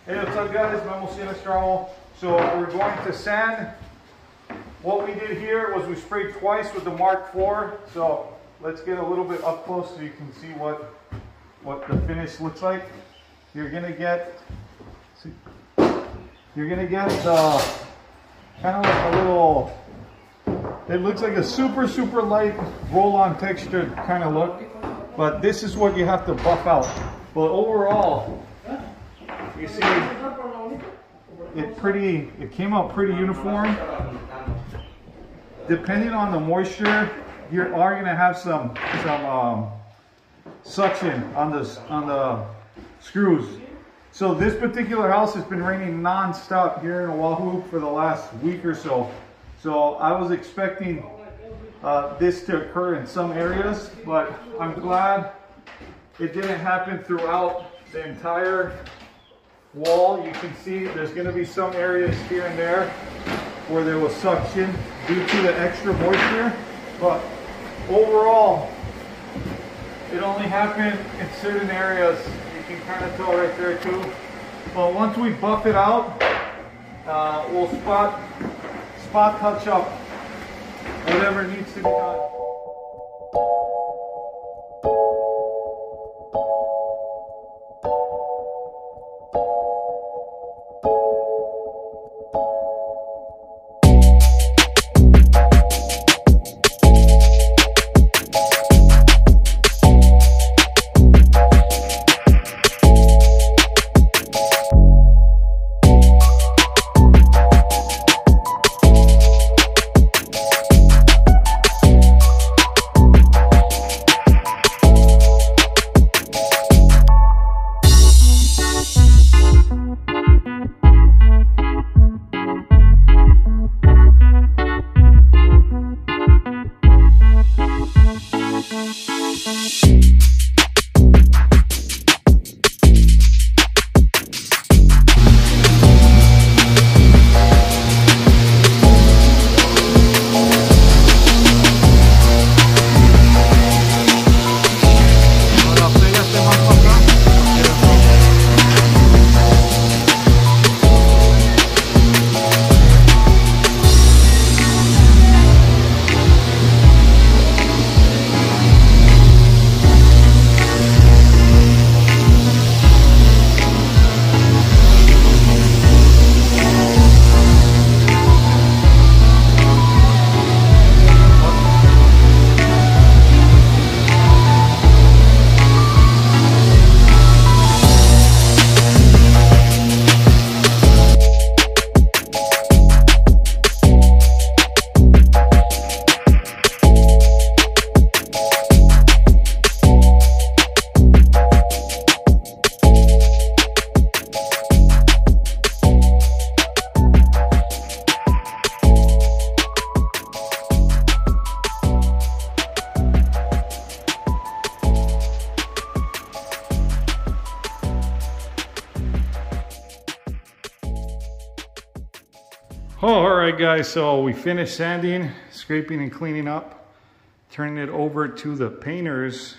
Hey, what's up guys? So we're going to sand. What we did here was we sprayed twice with the Mark IV. So let's get a little bit up close so you can see what the finish looks like. You're gonna get kind of like a little, it looks like a super light roll-on textured kind of look, but this is what you have to buff out. But overall, you see it came out pretty uniform. Depending on the moisture, you are going to have some suction on the screws. So this particular house has been raining non-stop here in Oahu for the last week or so. So I was expecting this to occur in some areas, but I'm glad it didn't happen throughout the entire wall. You can see there's going to be some areas here and there where there was suction due to the extra moisture, but overall it only happened in certain areas. You can kind of tell right there too. But once we buff it out, we'll spot touch up whatever needs to be done. Alright guys, so we finished sanding, scraping and cleaning up, turning it over to the painters.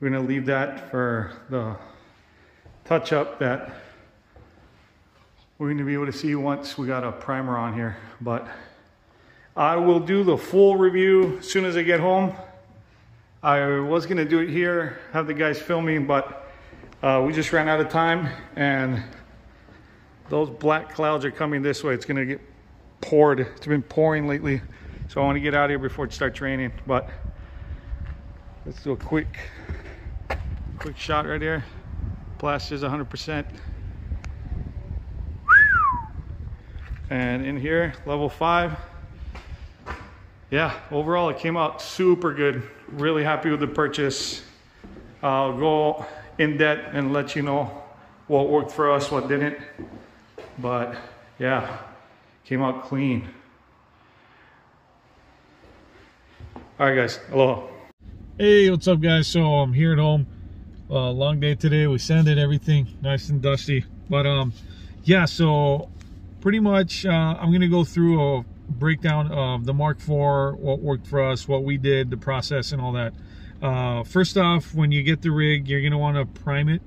We're going to leave that for the touch up that we're going to be able to see once we got a primer on here. But I will do the full review as soon as I get home. I was going to do it here, have the guys filming, but we just ran out of time and those black clouds are coming this way. It's going to get poured. It's been pouring lately, so I want to get out of here before it starts raining. But let's do a quick shot right here. Plaster's 100%. And in here, level 5. Yeah, overall it came out super good. Really happy with the purchase. I'll go in depth and let you know what worked for us, what didn't. But yeah, came out clean. All right guys, aloha. Hey, what's up guys? So I'm here at home. Long day today. We sanded everything nice and dusty. But yeah, so pretty much I'm gonna go through a breakdown of the Mark IV, what worked for us, what we did, the process and all that. First off, when you get the rig, you're gonna want to prime it.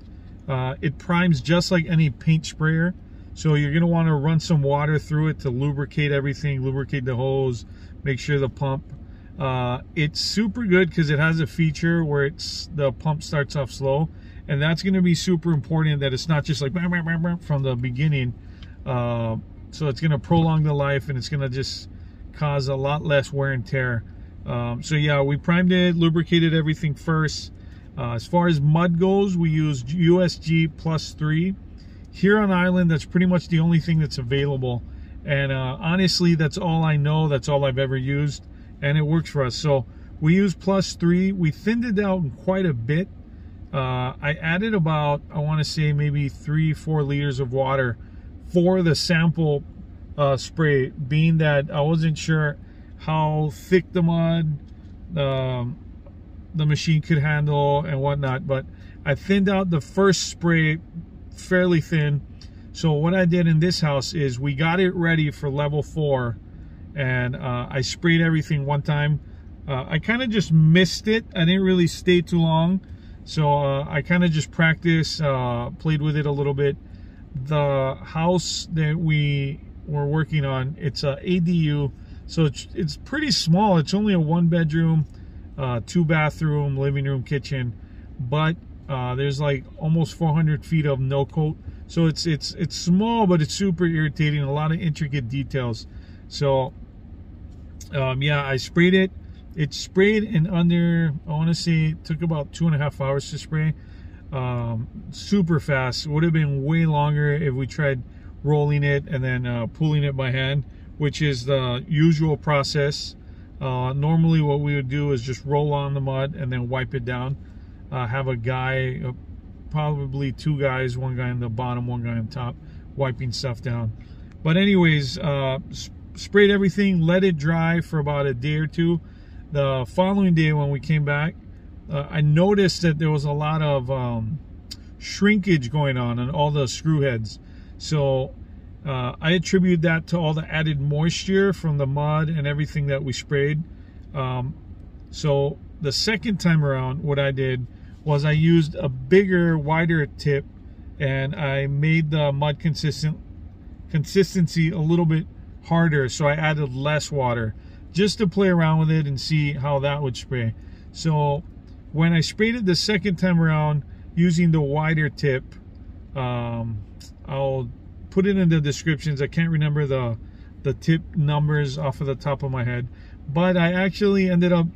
It primes just like any paint sprayer. So you're going to want to run some water through it to lubricate everything, lubricate the hose, make sure the pump. It's super good because it has a feature where the pump starts off slow. And that's going to be super important, that it's not just like from the beginning. So it's going to prolong the life, and it's going to just cause a lot less wear and tear. So yeah, we primed it, lubricated everything first. As far as mud goes, we used USG +3. Here on island, that's pretty much the only thing that's available. And honestly, that's all I know. That's all I've ever used. And it works for us. So we used +3. We thinned it out quite a bit. I added about, I want to say maybe 3-4 liters of water for the sample spray, being that I wasn't sure how thick the mud the machine could handle and whatnot. But I thinned out the first spray fairly thin. So what I did in this house is we got it ready for level 4, and I sprayed everything one time. I kind of just missed it. I didn't really stay too long. So I kind of just practiced, played with it a little bit. The house that we were working on, it's a ADU, so it's pretty small. It's only a 1-bedroom, 2-bathroom, living room, kitchen, but there's like almost 400 feet of no coat. So it's small, but it's super irritating. A lot of intricate details. So yeah, I sprayed it. It sprayed in under, I want to say, it took about 2.5 hours to spray. Super fast. It would have been way longer if we tried rolling it and then pulling it by hand, which is the usual process. Normally what we would do is just roll on the mud and then wipe it down. Have a guy, probably 2 guys, 1 guy on the bottom, 1 guy on top, wiping stuff down. But anyways, sprayed everything, let it dry for about a day or 2. The following day when we came back, I noticed that there was a lot of shrinkage going on all the screw heads. So I attribute that to all the added moisture from the mud and everything that we sprayed. So the second time around, what I did was I used a bigger, wider tip, and I made the mud consistency a little bit harder. So I added less water, just to play around with it and see how that would spray. So when I sprayed it the second time around using the wider tip, I'll put it in the descriptions. I can't remember the tip numbers off of the top of my head, but I actually ended up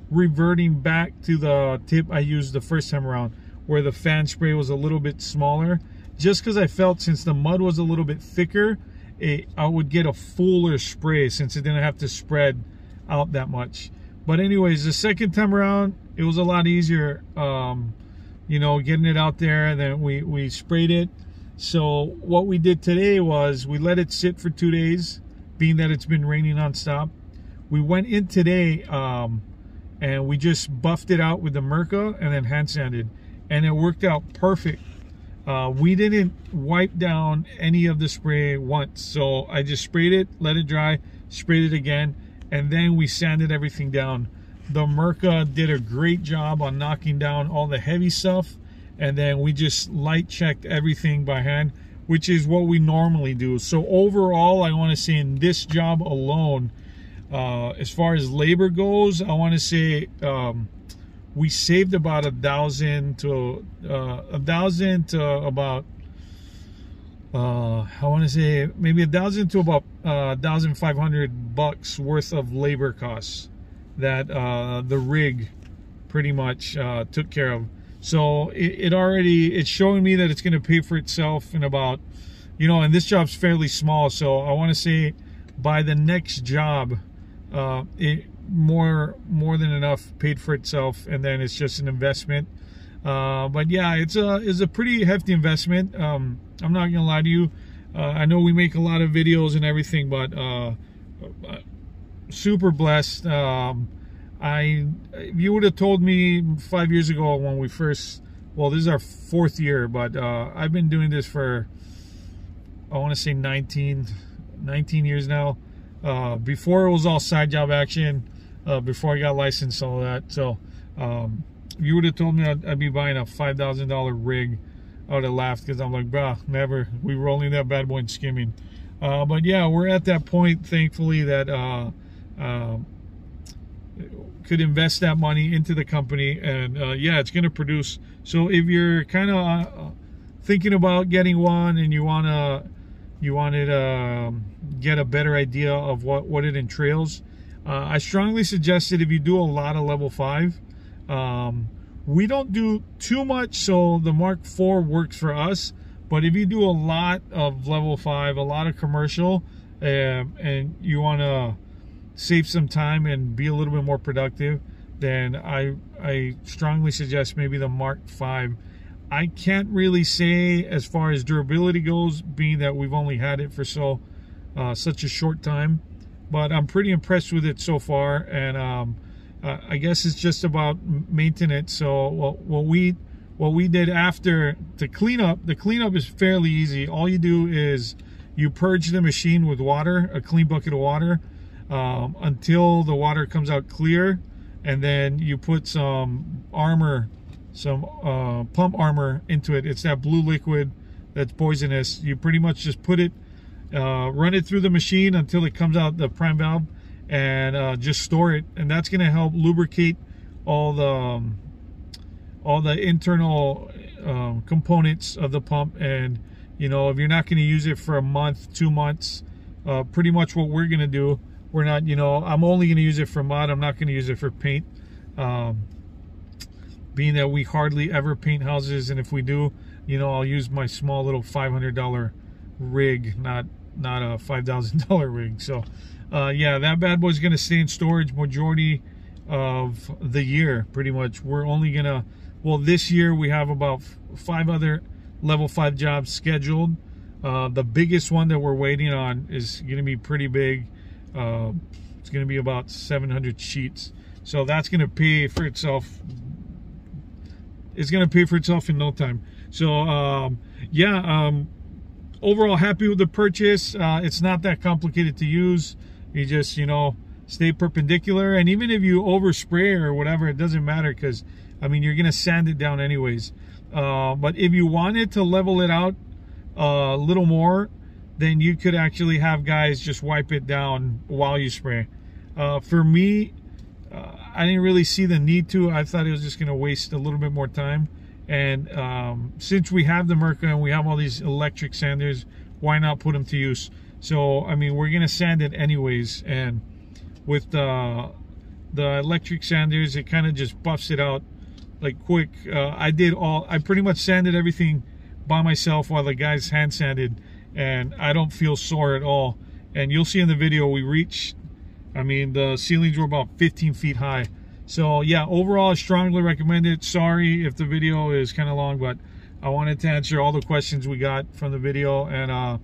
reverting back to the tip I used the first time around, where the fan spray was a little bit smaller, just because I felt since the mud was a little bit thicker, I would get a fuller spray since it didn't have to spread out that much. But anyways, the second time around, it was a lot easier, you know, getting it out there, and then we sprayed it. So what we did today was we let it sit for 2 days, being that it's been raining nonstop. We went in today and we just buffed it out with the Merca and then hand sanded, and it worked out perfect. We didn't wipe down any of the spray once, so I just sprayed it, let it dry, sprayed it again, and then we sanded everything down. The Merca did a great job on knocking down all the heavy stuff, and then we just light checked everything by hand, which is what we normally do. So overall, I want to say in this job alone, as far as labor goes, I want to say we saved about $1,000 to about I want to say maybe $1,000 to about $1,500 worth of labor costs that the rig pretty much took care of. So it's showing me that it's going to pay for itself in about, you know, and this job's fairly small, so I want to say by the next job, more than enough paid for itself, and then it's just an investment. But yeah, it's a pretty hefty investment. I'm not gonna lie to you. I know we make a lot of videos and everything, but super blessed. If you would have told me 5 years ago when we first, well, this is our 4th year, but I've been doing this for, I want to say 19 years now. Before it was all side job action, before I got licensed, all that. So if you would have told me I'd be buying a $5,000 rig I would have laughed, because I'm like, bruh, never. We were only that bad boy in skimming. But yeah, we're at that point, thankfully, that could invest that money into the company, and yeah, it's going to produce. So if you're kind of thinking about getting one, and you want to get a better idea of what it entails, I strongly suggest that if you do a lot of level 5, we don't do too much, so the Mark IV works for us. But if you do a lot of level 5, a lot of commercial, and you want to save some time and be a little bit more productive, then I strongly suggest maybe the Mark V. I can't really say as far as durability goes, being that we've only had it for such a short time, but I'm pretty impressed with it so far. And I guess it's just about maintenance. So what we did after the cleanup is fairly easy. All you do is you purge the machine with water, a clean bucket of water, until the water comes out clear, and then you put some armor, pump armor into it. It's that blue liquid that's poisonous. You pretty much just put it, run it through the machine until it comes out the prime valve, and just store it. And that's going to help lubricate all the internal components of the pump. And you know, if you're not going to use it for a month, 2 months, pretty much what we're going to do, we're not, you know, I'm only going to use it for mud. I'm not going to use it for paint, being that we hardly ever paint houses, and if we do, you know, I'll use my small little $500 rig, not a $5,000 rig. So yeah, that bad boy's going to stay in storage majority of the year, pretty much. We're only going to, well, this year we have about 5 other level 5 jobs scheduled. The biggest one that we're waiting on is going to be pretty big. It's going to be about 700 sheets. So that's going to pay for itself. It's going to pay for itself in no time. So yeah, overall happy with the purchase. It's not that complicated to use. You just, you know, stay perpendicular, and even if you overspray or whatever, it doesn't matter, because I mean, you're going to sand it down anyways. But if you wanted to level it out a little more, then you could actually have guys just wipe it down while you spray. For me, I didn't really see the need to. I thought it was just going to waste a little bit more time. And since we have the Merca and we have all these electric sanders, why not put them to use? So, I mean, we're going to sand it anyways. And with the electric sanders, it kind of just buffs it out like quick. I pretty much sanded everything by myself while the guys hand sanded, and I don't feel sore at all. And you'll see in the video we reached, I mean, the ceilings were about 15 feet high. So yeah, overall I strongly recommend it. Sorry if the video is kind of long, but I wanted to answer all the questions we got from the video. And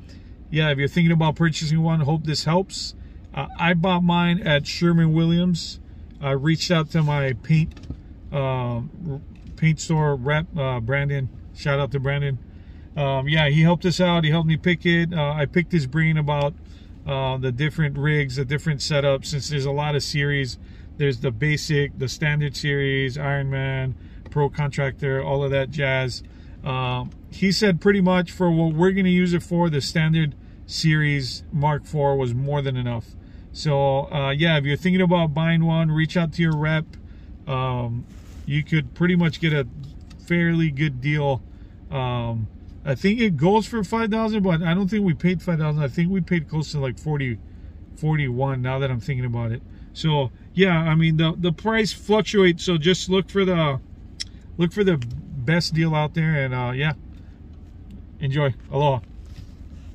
yeah, if you're thinking about purchasing one, hope this helps. I bought mine at Sherwin-Williams. I reached out to my paint store rep, Brandon. Shout out to Brandon. Yeah, he helped us out. He helped me pick it. I picked his brain about the different rigs, the different setups, since there's a lot of series. There's the basic, the standard series, Ironman, Pro Contractor, all of that jazz. He said pretty much for what we're going to use it for, the standard series Mark IV was more than enough. So yeah, if you're thinking about buying one, reach out to your rep. You could pretty much get a fairly good deal. I think it goes for $5,000, but I don't think we paid $5,000. I think we paid close to like 41 now that I'm thinking about it. So yeah, I mean, the price fluctuates, so just look for the best deal out there. And yeah, enjoy. Aloha.